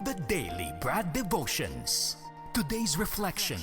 The Daily Brad Devotions. Today's reflection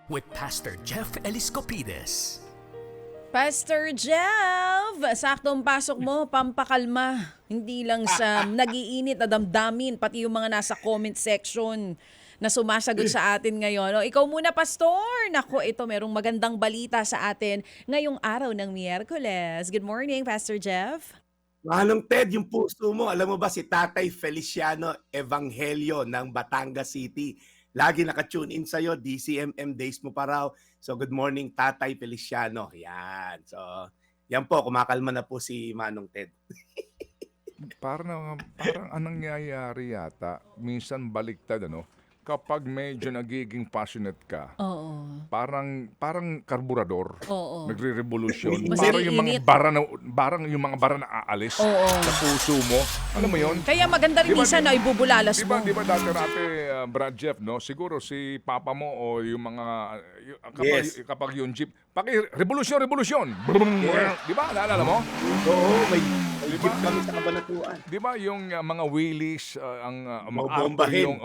with Pastor Jeff Eliscopides. Pastor Jeff, saktong pasok mo, pampakalma. Hindi lang sa nagiinit na damdamin, pati yung mga nasa comment section na sumasagot sa atin ngayon. O, ikaw muna, Pastor. Naku, ito merong magandang balita sa atin ngayong araw ng Miyerkules. Good morning, Pastor Jeff. Manong Ted, yung puso mo, alam mo ba si Tatay Feliciano Evangelio ng Batangas City. Lagi naka-tune in sa'yo, DCMM days mo pa raw. So good morning, Tatay Feliciano. Yan. So, yan po, kumakalma na po si Manong Ted. Parang anong nangyayari yata, minsan baliktad kapag medyo nagiging passionate ka, Oo. parang karburador, Oo. nagre-revolusyon. Mas Parang yung iniinit. mga bara na aalis Oo. sa puso mo. Alam mo yun? Kaya maganda rin Di ba, minsan na ibubulalas mo. Di ba dati, Brad Jeff, siguro si papa mo o yung mga, kapag yung jeep, revolusyon! Yes. Di ba? Naalala mo? Oo, may jeep kami sa Kabanatuan. Di ba yung mga wheelies, ang Bombahin. yung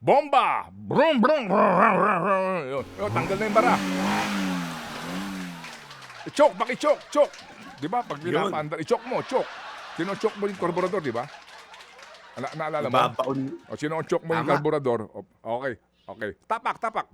bomba! Brum, brum, yun. Tanggal na yung bara. Chok, chok. Di ba? Pag pinapaandar, i-chok mo, chok. Sino-chok mo yung karburador, di ba? Naalala mo? Babaon. O sino-chok mo yung Tama. karburador? Okay. Tapak.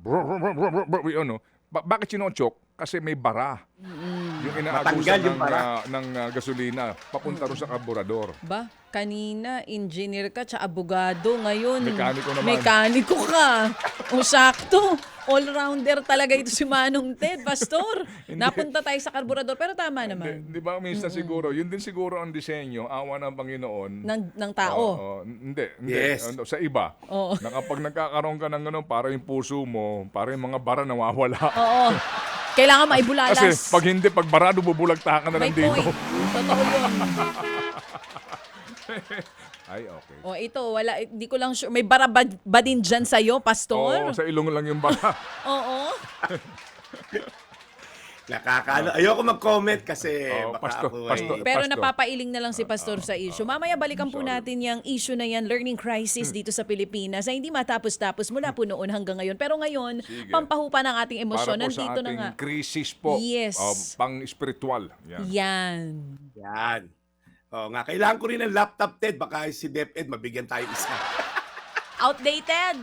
Yun, bakit sino-chok? Kasi may bara. Yung Matanggal inaagusan yung bara. ng gasolina, papunta rin sa karburador. Ba? Kanina, engineer ka tsaka abogado. Ngayon, Mekaniko naman. mekaniko ka. O sakto. All-rounder talaga ito si Manong Ted, Pastor. Napunta tayo sa karburador, pero tama naman. Di ba minsan siguro, yun din siguro ang disenyo, awa ng Panginoon. Ng tao. Hindi. Yes. Sa iba. Oo. Na kapag nagkakaroon ka ng ganun, para yung puso mo, para yung mga bara nawawala. Oo. Kailangan maibulalas. Kasi pag barado, bubulagtakan na may lang dito. point. Totoo yun. Ay, okay. O ito, wala, hindi ko lang sure. May bara ba din dyan sa'yo, Pastor? Oo, sa ilong lang yung bara. Oo. Nakakano. Ayoko mag-comment kasi Oo, baka Pastor. ako Pero Pastor. napapailing na lang si Pastor sa issue. Mamaya balikan po sorry. natin yung issue na yan, learning crisis dito sa Pilipinas, na hindi matapos-tapos mula po noon hanggang ngayon. Pero ngayon, Sige. pampahupa ng ating emosyon. Para po sa Nandito na ating nga. krisis po. Yes. Pang-spiritual. Yan. Yan. Yan. Oo nga, kailangan ko rin ng laptop, Ted. Baka si DepEd mabigyan tayo isa. Outdated.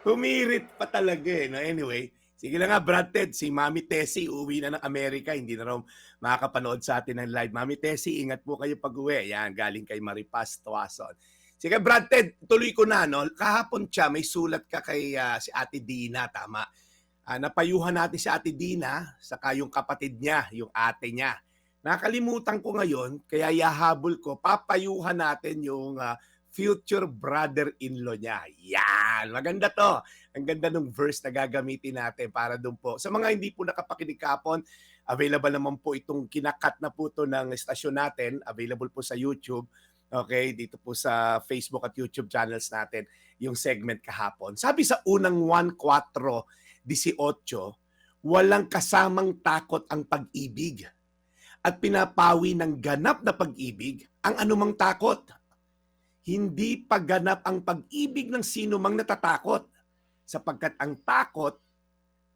Humirit pa talaga eh. No? Anyway, sige lang nga, Brad Ted, si Mami Tessie uwi na ng Amerika. Hindi na raw makakapanood sa atin ng live. Mami Tessie, ingat po kayo pag-uwi. Yan, galing kay Maripas Tuason. Sige, Brad Ted, tuloy ko na. No? Kahapon siya, may sulat ka kay si Ate Dina, tama? Napayuhan natin si Ate Dina, saka yung kapatid niya, yung ate niya. Nakalimutan ko ngayon, kaya yahabol ko, papayuhan natin yung future brother-in-law niya. Yan! Maganda to. Ang ganda ng verse na gagamitin natin para doon po. Sa mga hindi po nakapakinig kapon, available naman po itong kinakat na po to ng estasyon natin. Available po sa YouTube. Okay, dito po sa Facebook at YouTube channels natin yung segment kahapon. Sabi sa unang 1:4:18, walang kasamang takot ang pag-ibig at pinapawi ng ganap na pag-ibig ang anumang takot. Hindi pagganap ang pag-ibig ng sino mang natatakot, sapagkat ang takot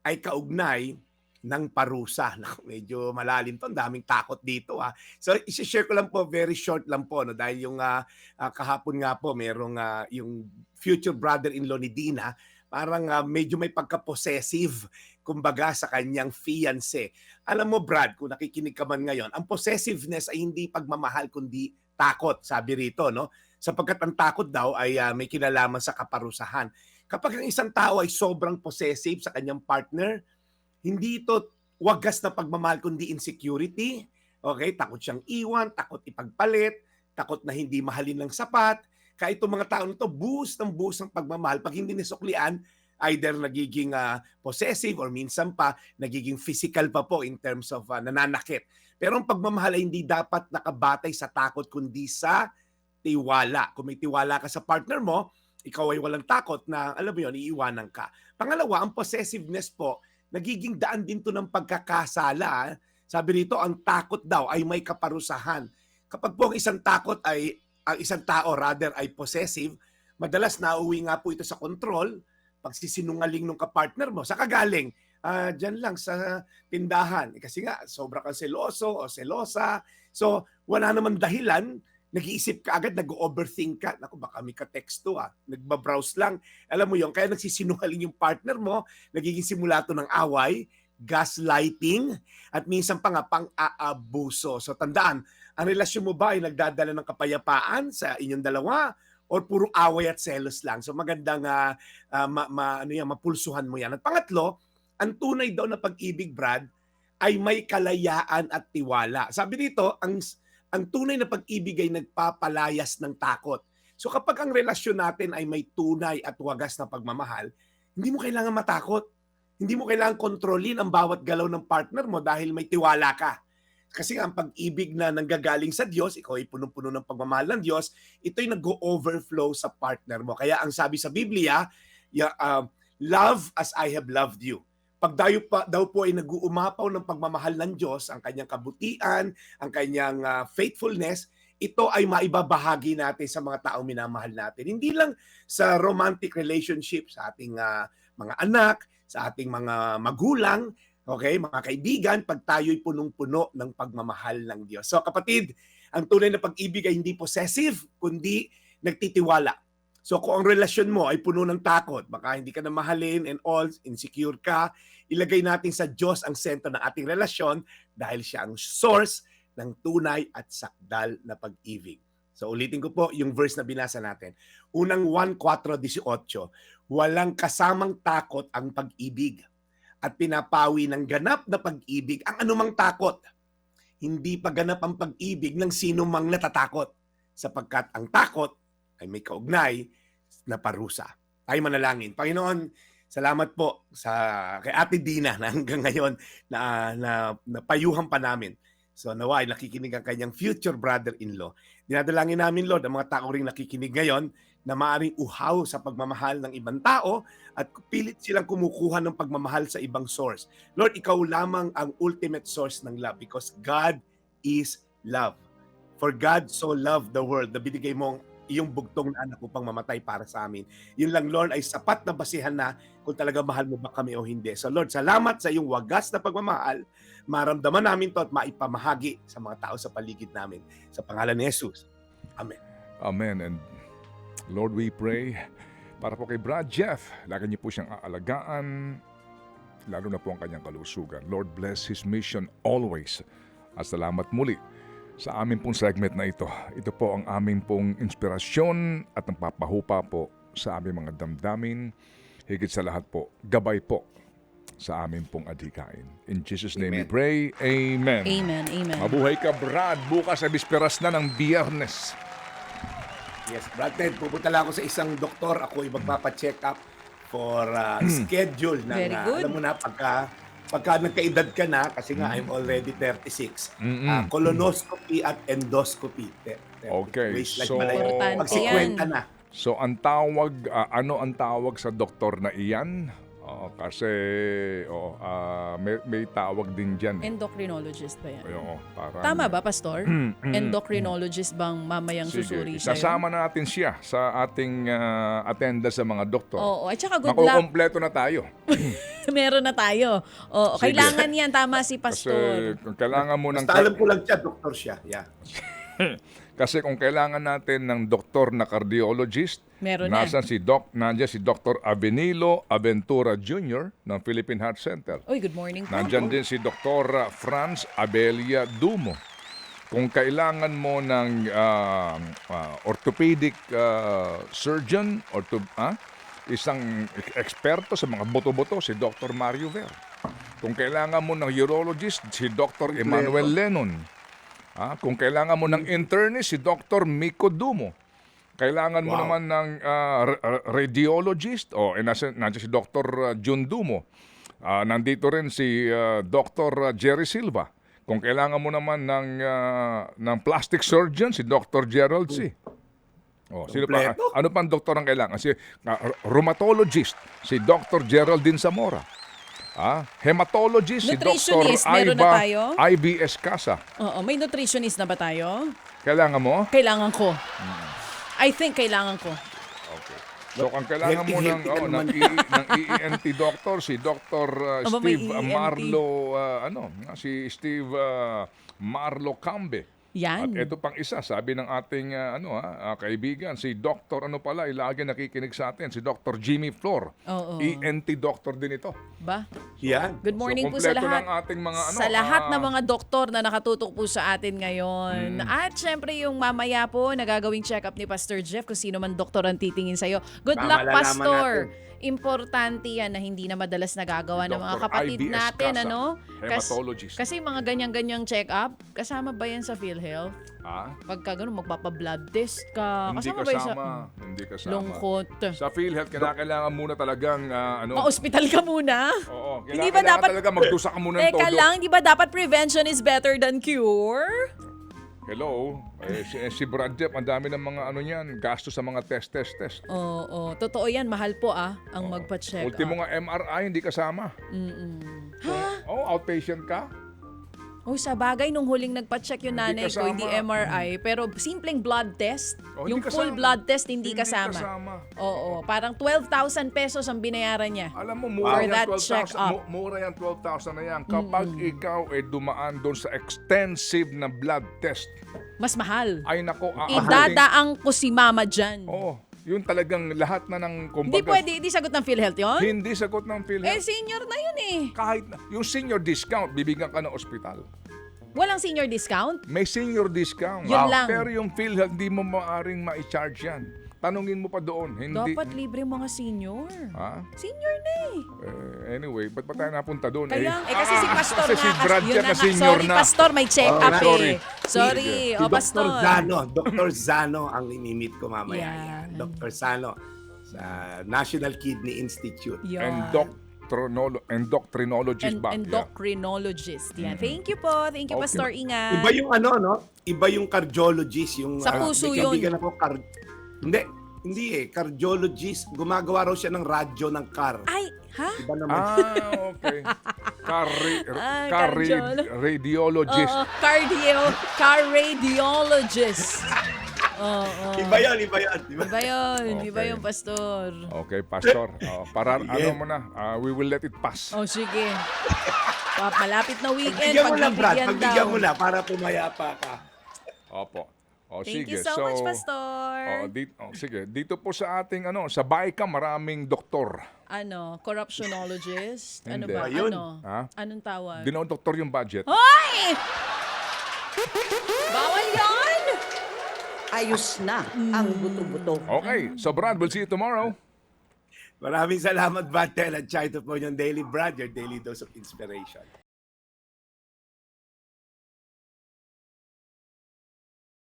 ay kaugnay ng parusa. Medyo malalim to, ang daming takot dito. So, isi-share ko lang po, very short lang po, no? Dahil yung kahapon nga po, merong yung future brother-in-law ni Dina, parang medyo may pagka-possessive, kumbaga, sa kanyang fiancé. Alam mo, Brad, kung nakikinig ka man ngayon, ang possessiveness ay hindi pagmamahal, kundi takot, sabi rito, no? Sapagkat ang takot daw ay may kinalaman sa kaparusahan. Kapag ang isang tao ay sobrang possessive sa kanyang partner, hindi ito wagas na pagmamahal, kundi insecurity. Okay? Takot siyang iwan, takot ipagpalit, takot na hindi mahalin ng sapat. Kaya itong mga tao nito, buhos ng pagmamahal. Pag hindi nisuklian, either nagiging possessive or minsan pa, nagiging physical pa po in terms of nananakit. Pero ang pagmamahal ay hindi dapat nakabatay sa takot, kundi sa tiwala. Kung may tiwala ka sa partner mo, ikaw ay walang takot na, alam mo yun, iiwanan ka. Pangalawa, ang possessiveness po, nagiging daan din to ng pagkakasala. Sabi rito, ang takot daw ay may kaparusahan. Kapag po ang isang takot ay ang isang tao rather ay possessive, madalas nauuwi nga po ito sa control, pagsisinungaling ng kapartner mo. Sa kagaling, dyan lang sa tindahan. Kasi nga, sobra kang seloso o selosa. So, wala naman dahilan, nag-iisip ka agad, nag-overthink ka. Naku, baka may ka-texto nagbabrowse lang. Alam mo yun, kaya nagsisinungaling yung partner mo, nagiging simulato ng away, gaslighting, at minsan pa nga pang-aabuso. So tandaan, ang relasyon mo ba ay nagdadala ng kapayapaan sa inyong dalawa or puro away at selos lang? So magandang mapulsuhan mo yan. At pangatlo, ang tunay daw na pag-ibig, Brad, ay may kalayaan at tiwala. Sabi dito, ang tunay na pag-ibig ay nagpapalayas ng takot. So kapag ang relasyon natin ay may tunay at wagas na pagmamahal, hindi mo kailangan matakot. Hindi mo kailangan kontrolin ang bawat galaw ng partner mo dahil may tiwala ka. Kasi ang pag-ibig na nanggagaling sa Diyos, ikaw ay punong-puno ng pagmamahal ng Diyos, ito'y nag-overflow sa partner mo. Kaya ang sabi sa Biblia, love as I have loved you. Pag daw po ay nag-uumapaw ng pagmamahal ng Diyos, ang kanyang kabutihan, ang kanyang faithfulness, ito ay maibabahagi natin sa mga taong minamahal natin. Hindi lang sa romantic relationship, sa ating mga anak, sa ating mga magulang, okay, mga kaibigan, pag tayo'y punong-puno ng pagmamahal ng Diyos. So kapatid, ang tunay na pag-ibig ay hindi possessive, kundi nagtitiwala. So kung ang relasyon mo ay puno ng takot, baka hindi ka na mahalin and all, insecure ka, ilagay natin sa Diyos ang sentro ng ating relasyon dahil siya ang source ng tunay at sakdal na pag-ibig. So ulitin ko po yung verse na binasa natin. Unang 1:4-18, walang kasamang takot ang pag-ibig at pinapawi ng ganap na pag-ibig ang anumang takot. Hindi pa ganap ang pag-ibig ng sino mang natatakot sapagkat ang takot ay may kaugnay na parusa. Tayo manalangin. Panginoon, salamat po kay Ate Dina na hanggang ngayon na payuhan pa namin. So nawa ay nakikinig ang kanyang future brother-in-law. Dinadalangin namin, Lord, ang mga tao ring nakikinig ngayon na maaaring uhaw sa pagmamahal ng ibang tao at pilit silang kumukuha ng pagmamahal sa ibang source. Lord, ikaw lamang ang ultimate source ng love because God is love. For God so loved the world na binigay mong iyong bugtong na anak upang mamatay para sa amin. Yun lang, Lord, ay sapat na basihan na kung talaga mahal mo ba kami o hindi. So Lord, salamat sa iyong wagas na pagmamahal. Maramdaman namin to at maipamahagi sa mga tao sa paligid namin. Sa pangalan ni Jesus. Amen. Amen. And Lord, we pray para po kay Brad Jeff. Lagi niyo po siyang aalagaan, lalo na po ang kanyang kalusugan. Lord, bless his mission always. At salamat muli sa amin pong segment na ito. Ito po ang aming pong inspirasyon at ang papahupa po sa aming mga damdamin. Higit sa lahat po, gabay po sa amin pong adhikain. In Jesus' name we pray. Amen. Amen, amen. Mabuhay ka, Brad. Bukas ay bisperas na ng Biyernes. Yes, Brad Ted, pupunta lang ako sa isang doktor. Ako ay magpapacheck up for schedule. Very good. Alam mo na, pagka nagkaedad ka na, kasi nga I'm already 36, colonoscopy at endoscopy. Okay, so pag 50 na. So ang tawag, ano ang tawag sa doktor na iyan? Kasi may tawag din dyan. Endocrinologist ba yan? Parang, Tama ba, Pastor? Endocrinologist bang mamayang susuri sa'yo? Sasama natin siya sa ating attendance sa mga doktor. Oo, at saka good luck. Makukompleto na tayo. Meron na tayo. Oo, kailangan yan. Tama si Pastor. Kasi kung kailangan mo ng... Basta alam ko lang siya, doktor siya. Yeah. Kasi kung kailangan natin ng doktor na cardiologist, nandiyan si Dr. Avenilo Aventura Jr. ng Philippine Heart Center. Oy, good morning po. Nandiyan din si Dr. Franz Abelia Dumo. Kung kailangan mo ng orthopedic surgeon, isang eksperto sa mga boto-boto, si Dr. Mario Ver. Kung kailangan mo ng urologist, si Dr. Emmanuel Lennon. Kung kailangan mo ng internist, si Dr. Miko Dumo. Kailangan mo naman ng radiologist, nandiyan si Dr. Jun Dumo. Nandito rin si Dr. Jerry Silva. Kung kailangan mo naman ng plastic surgeon, si Dr. Gerald C. Sino pa? Ano pang doktor ang kailangan? Si rheumatologist, si Dr. Geraldine Zamora. Hematologist, si Dr. Meron na tayo? IBS Casa. Oo, may nutritionist na ba tayo? Kailangan mo? Kailangan ko. I think kailangan ko. Okay. So, ang kailangan mo ng, Healthy ka naman. ng ENT doctor, si Dr. Aba, may Steve ENT. si Steve Marlo Cambe. Yan. At ito pang isa, sabi ng ating kaibigan, si Dr. lagi nakikinig sa atin, si Dr. Jimmy Flor. Oo. ENT doctor din ito. Ba? Yan. Good morning po sa kompleto lahat. ng ating mga sa lahat ng mga doktor na nakatutok po sa atin ngayon. At syempre yung mamaya po, nagagawing check-up ni Pastor Jeff kung sino man doktor ang titingin sa'yo. Good luck, Malalaman Pastor. natin. Importante yan na hindi na madalas nagagawa ng mga Dr. kapatid IBS natin. Casa, Ano? hematologist. Kasi mga ganyan-ganyang check-up, kasama ba yan sa PhilHealth? Pagka ganun, magpapa-blood test ka. Hindi Kasama ba yan sa... Hindi kasama. Lungkot. Sa PhilHealth, kailangan muna talagang Ma-hospital ka muna? Oo, Hindi ba kailangan dapat... talaga magdusa ka muna ng Teka todo. lang, di ba dapat prevention is better than cure? Hello, si Brad Jeff, ang dami ng mga niyan, gasto sa mga test. Oo, totoo yan. Mahal po ang magpa-check Ultimo up. nga MRI, hindi kasama. Outpatient ka? Oh, sa bagay, nung huling nagpa-check yung Hindi nanay ko, hindi kasama. MRI, pero simpleng blood test, Oh, yung hindi full kasama. blood test, hindi Hindi kasama. kasama. Oo, parang 12,000 pesos ang binayaran niya. Alam mo, For mura that yan 12,000. check-up. Mura yan 12,000 na yan. Kapag ikaw dumaan doon sa extensive na blood test, Mas mahal. ay nako, Idadaang ko si mama dyan. Oo, yun talagang lahat na ng Hindi kumbaga. pwede, hindi sagot ng PhilHealth yun? Hindi sagot ng PhilHealth. Senior na yun eh. Kahit yung senior discount, bibigyan ka ng ospital. Walang senior discount? May senior discount. Yun lang. Pero yung PhilHealth, hindi mo maaring ma-charge yan. Tanungin mo pa doon. Hindi. Dapat libre mga senior. Ha? Senior na eh. Anyway, ba't pa tayo napunta doon? Kaya, kasi si Pastor kasi nga. si Brad yun Jeff na na nga. senior Sorry, na. Pastor, may check-up sorry. eh. Sorry, Si o Dr. Pastor. Zano. Dr. Zano ang imimit ko mamaya. Yan. Yan. Dr. Zano sa National Kidney Institute. Yun. Endocrinologist ba? Endocrinologist. Yan. Thank you po. Thank you, Okay. Pastor. Ingat. Iba yung no? Iba yung cardiologist. Yung, Sa puso may yun. kaibigan ako, hindi cardiologist. Gumagawa raw siya ng radyo ng car. Ay, ha? Iba naman. Okay. cardiolo- Radiologist. Oo, car radiologist. Oo. Iba yun. Iba yun. Okay. Iba yung Pastor. Okay, Pastor. Para Sige. mo na, we will let it pass. Oh, sige. Malapit na weekend. Pagbigyan mo na, Brad. Pagbibigyan Pagbigyan daw. mo na para pumayapa ka. Opo. Thank sige. you so much, Pastor. Sige. Dito po sa ating sa BICAM, maraming doktor. Corruptionologist? Ano Hindi. ba? Ayun. Ano? Anong tawag? Di naman doktor yung budget. Hoy! Bawal yan! Ayos na ang buto-buto. Okay. So Brad, we'll see you tomorrow. Maraming salamat, Brad Tel. At siya ito po yung Daily Brad, your daily dose of inspiration.